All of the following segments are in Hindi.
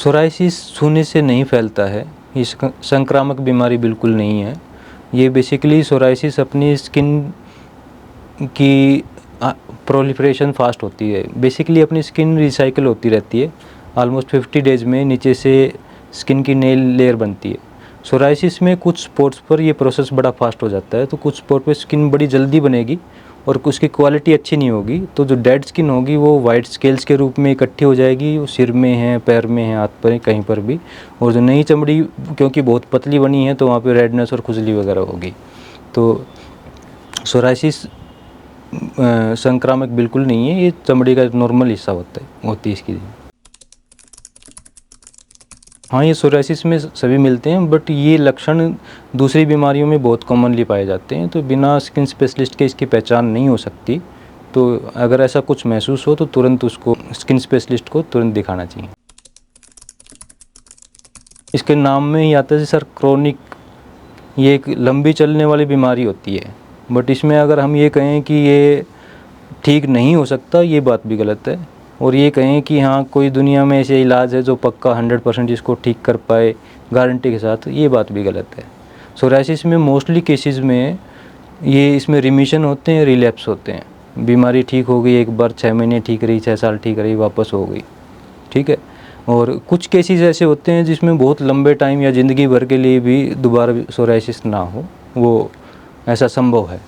सोराइसिस छूने से नहीं फैलता है, ये संक्रामक बीमारी बिल्कुल नहीं है। ये बेसिकली सोराइसिस अपनी स्किन की प्रोलिफरेशन फास्ट होती है। बेसिकली अपनी स्किन रिसाइकिल होती रहती है। ऑलमोस्ट 50 डेज़ में नीचे से स्किन की नई लेयर बनती है। सोराइसिस में कुछ स्पॉट्स पर ये प्रोसेस बड़ा फास्ट हो जाता है, तो कुछ स्पॉट पे स्किन बड़ी जल्दी बनेगी और उसकी क्वालिटी अच्छी नहीं होगी, तो जो डेड स्किन होगी वो वाइट स्केल्स के रूप में इकट्ठी हो जाएगी। वो सिर में है, पैर में है, हाथ पर है, कहीं पर भी। और जो नई चमड़ी क्योंकि बहुत पतली बनी है तो वहाँ पे रेडनेस और खुजली वगैरह होगी। तो सोराइसिस संक्रामक बिल्कुल नहीं है, ये चमड़ी का नॉर्मल हिस्सा होती है इसकी। हाँ, ये सोराइसिस में सभी मिलते हैं, बट ये लक्षण दूसरी बीमारियों में बहुत कॉमनली पाए जाते हैं, तो बिना स्किन स्पेशलिस्ट के इसकी पहचान नहीं हो सकती। तो अगर ऐसा कुछ महसूस हो तो तुरंत उसको स्किन स्पेशलिस्ट को तुरंत दिखाना चाहिए। इसके नाम में ही आता है सर क्रोनिक, ये एक लंबी चलने वाली बीमारी होती है, बट इसमें अगर हम ये कहें कि ये ठीक नहीं हो सकता, ये बात भी गलत है। और ये कहें कि हाँ कोई दुनिया में ऐसे इलाज है जो पक्का 100% इसको ठीक कर पाए गारंटी के साथ, ये बात भी गलत है। सोराइसिस में मोस्टली केसेस में ये इसमें रिमिशन होते हैं, रिलैप्स होते हैं। बीमारी ठीक हो गई एक बार, 6 महीने ठीक रही, 6 साल ठीक रही, वापस हो गई, ठीक है। और कुछ केसेस ऐसे होते हैं जिसमें बहुत लंबे टाइम या ज़िंदगी भर के लिए भी दोबारा सोराइसिस ना हो, वो ऐसा संभव है।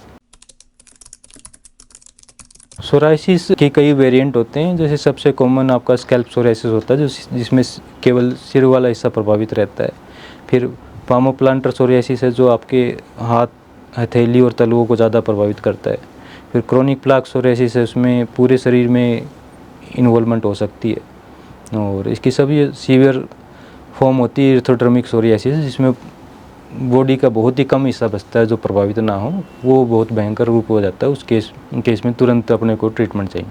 सोराइसिस के कई वेरिएंट होते हैं, जैसे सबसे कॉमन आपका स्कैल्प सोराइसिस होता है जिसमें केवल सिर वाला हिस्सा प्रभावित रहता है। फिर पामोप्लांटर सोराइसिस है जो आपके हाथ, हथेली और तलवों को ज़्यादा प्रभावित करता है। फिर क्रोनिक प्लाक सोराइसिस है, उसमें पूरे शरीर में इन्वॉल्वमेंट हो सकती है। और इसकी सभी सीवियर फॉर्म होती है एर्थोडर्मिक सोराइसिस, जिसमें बॉडी का बहुत ही कम हिस्सा बचता है जो प्रभावित ना हो, वो बहुत भयंकर रूप हो जाता है। उस केस में तुरंत अपने को ट्रीटमेंट चाहिए।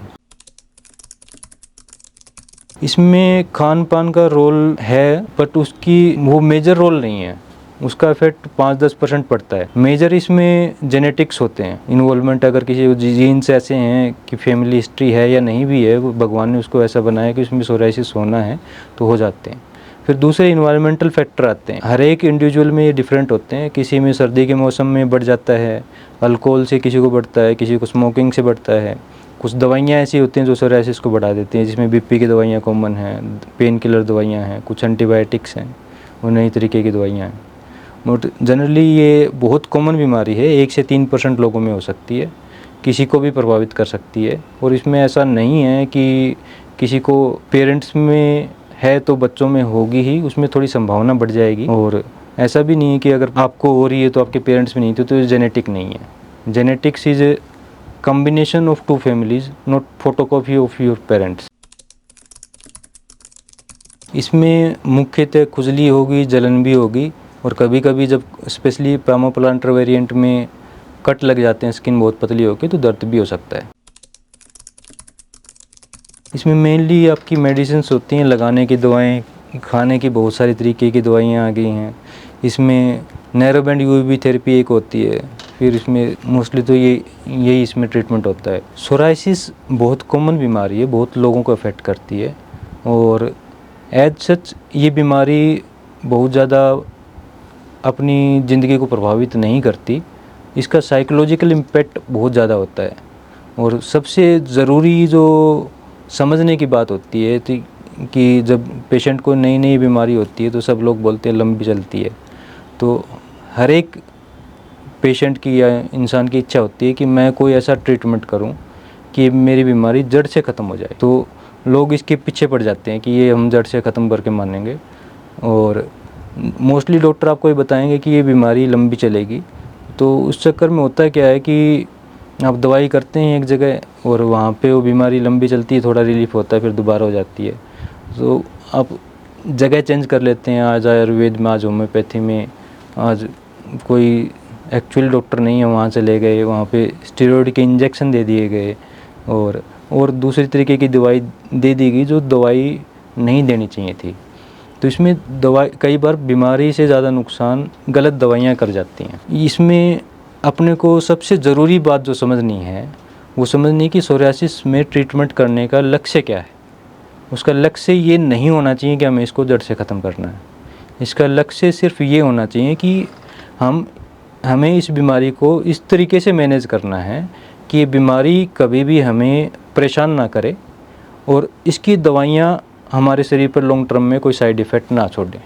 इसमें खान पान का रोल है, बट उसकी वो मेजर रोल नहीं है, उसका इफेक्ट 5-10% पड़ता है। मेजर इसमें जेनेटिक्स होते हैं, इन्वॉल्वमेंट अगर किसी जीन्स ऐसे हैं कि फैमिली हिस्ट्री है या नहीं भी है, भगवान ने उसको ऐसा बनाया कि उसमें सोराइसिस होना है तो हो जाते हैं। फिर दूसरे इन्वायरमेंटल फैक्टर आते हैं, हर एक इंडिविजुअल में ये डिफरेंट होते हैं। किसी में सर्दी के मौसम में बढ़ जाता है, अल्कोहल से किसी को बढ़ता है, किसी को स्मोकिंग से बढ़ता है। कुछ दवाइयाँ ऐसी होती हैं जो सोराइसिस को बढ़ा देती हैं, जिसमें बीपी की दवाइयाँ कॉमन हैं, पेन किलर दवाइयाँ हैं, कुछ एंटीबायोटिक्स हैं और नई तरीके की दवाइयाँ हैं। बट जनरली ये बहुत कॉमन बीमारी है, 1 से 3% लोगों में हो सकती है, किसी को भी प्रभावित कर सकती है। और इसमें ऐसा नहीं है कि किसी को पेरेंट्स में है तो बच्चों में होगी ही, उसमें थोड़ी संभावना बढ़ जाएगी। और ऐसा भी नहीं है कि अगर आपको हो रही है तो आपके पेरेंट्स में नहीं थी, तो ये जेनेटिक नहीं है। Genetics is a combination of 2 families, not photocopy of your parents. इसमें मुख्यतः खुजली होगी, जलन भी होगी, और कभी कभी जब स्पेशली पामोप्लांटर वेरिएंट में कट लग जाते हैं, स्किन बहुत पतली होगी, तो दर्द भी हो सकता है। इसमें मेनली आपकी मेडिसिन्स होती हैं, लगाने की दवाएं, खाने की बहुत सारी तरीके की दवाइयाँ आ गई हैं। इसमें नैरो बैंड यूवी थेरेपी एक होती है। फिर इसमें मोस्टली तो यही इसमें ट्रीटमेंट होता है। सोराइसिस बहुत कॉमन बीमारी है, बहुत लोगों को अफेक्ट करती है, और एज सच ये बीमारी बहुत ज़्यादा अपनी ज़िंदगी को प्रभावित नहीं करती। इसका साइकोलॉजिकल इम्पैक्ट बहुत ज़्यादा होता है। और सबसे ज़रूरी जो समझने की बात होती है कि जब पेशेंट को नई नई बीमारी होती है तो सब लोग बोलते हैं लंबी चलती है। तो हर एक पेशेंट की या इंसान की इच्छा होती है कि मैं कोई ऐसा ट्रीटमेंट करूं कि मेरी बीमारी जड़ से ख़त्म हो जाए। तो लोग इसके पीछे पड़ जाते हैं कि ये हम जड़ से ख़त्म करके मानेंगे, और मोस्टली डॉक्टर आपको ये बताएंगे कि ये बीमारी लंबी चलेगी। तो उस चक्कर में होता है क्या है कि आप दवाई करते हैं एक जगह और वहाँ पे वो बीमारी लंबी चलती है, थोड़ा रिलीफ होता है, फिर दोबारा हो जाती है। तो आप जगह चेंज कर लेते हैं, आज आयुर्वेद में, आज होम्योपैथी में, आज कोई एक्चुअल डॉक्टर नहीं है वहाँ चले गए, वहाँ पे स्टेरॉइड के इंजेक्शन दे दिए गए, और दूसरी तरीके की दवाई दे दी गई जो दवाई नहीं देनी चाहिए थी। तो इसमें दवाई कई बार बीमारी से ज़्यादा नुकसान गलत दवाइयाँ कर जाती हैं। इसमें अपने को सबसे ज़रूरी बात जो समझनी है वो समझनी कि सोराइसिस में ट्रीटमेंट करने का लक्ष्य क्या है। उसका लक्ष्य ये नहीं होना चाहिए कि हमें इसको जड़ से ख़त्म करना है। इसका लक्ष्य सिर्फ ये होना चाहिए कि हमें इस बीमारी को इस तरीके से मैनेज करना है कि ये बीमारी कभी भी हमें परेशान ना करे और इसकी दवाइयाँ हमारे शरीर पर लॉन्ग टर्म में कोई साइड इफ़ेक्ट ना छोड़ें।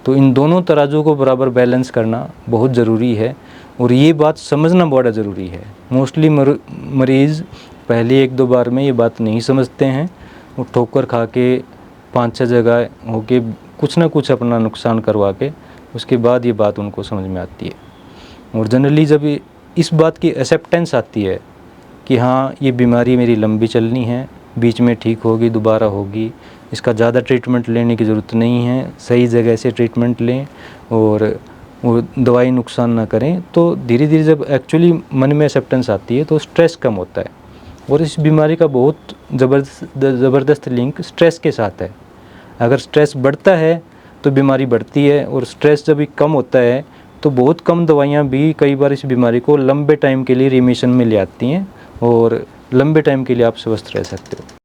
तो इन दोनों तराजू को बराबर बैलेंस करना बहुत ज़रूरी है और ये बात समझना बड़ा ज़रूरी है। मोस्टली मरीज़ पहले 1-2 बार में ये बात नहीं समझते हैं, वो ठोकर खा के 5-6 जगह होके कुछ ना कुछ अपना नुकसान करवा के उसके बाद ये बात उनको समझ में आती है। और जनरली जब इस बात की एक्सेप्टेंस आती है कि हाँ ये बीमारी मेरी लंबी चलनी है, बीच में ठीक होगी, दोबारा होगी, इसका ज़्यादा ट्रीटमेंट लेने की ज़रूरत नहीं है, सही जगह से ट्रीटमेंट लें और वो दवाई नुकसान ना करें, तो धीरे धीरे जब एक्चुअली मन में एक्सेप्टेंस आती है तो स्ट्रेस कम होता है। और इस बीमारी का बहुत ज़बरदस्त लिंक स्ट्रेस के साथ है। अगर स्ट्रेस बढ़ता है तो बीमारी बढ़ती है और स्ट्रेस जब भी कम होता है तो बहुत कम दवाइयाँ भी कई बार इस बीमारी को लंबे टाइम के लिए रिमिशन में ले आती हैं और लंबे टाइम के लिए आप स्वस्थ रह सकते हो।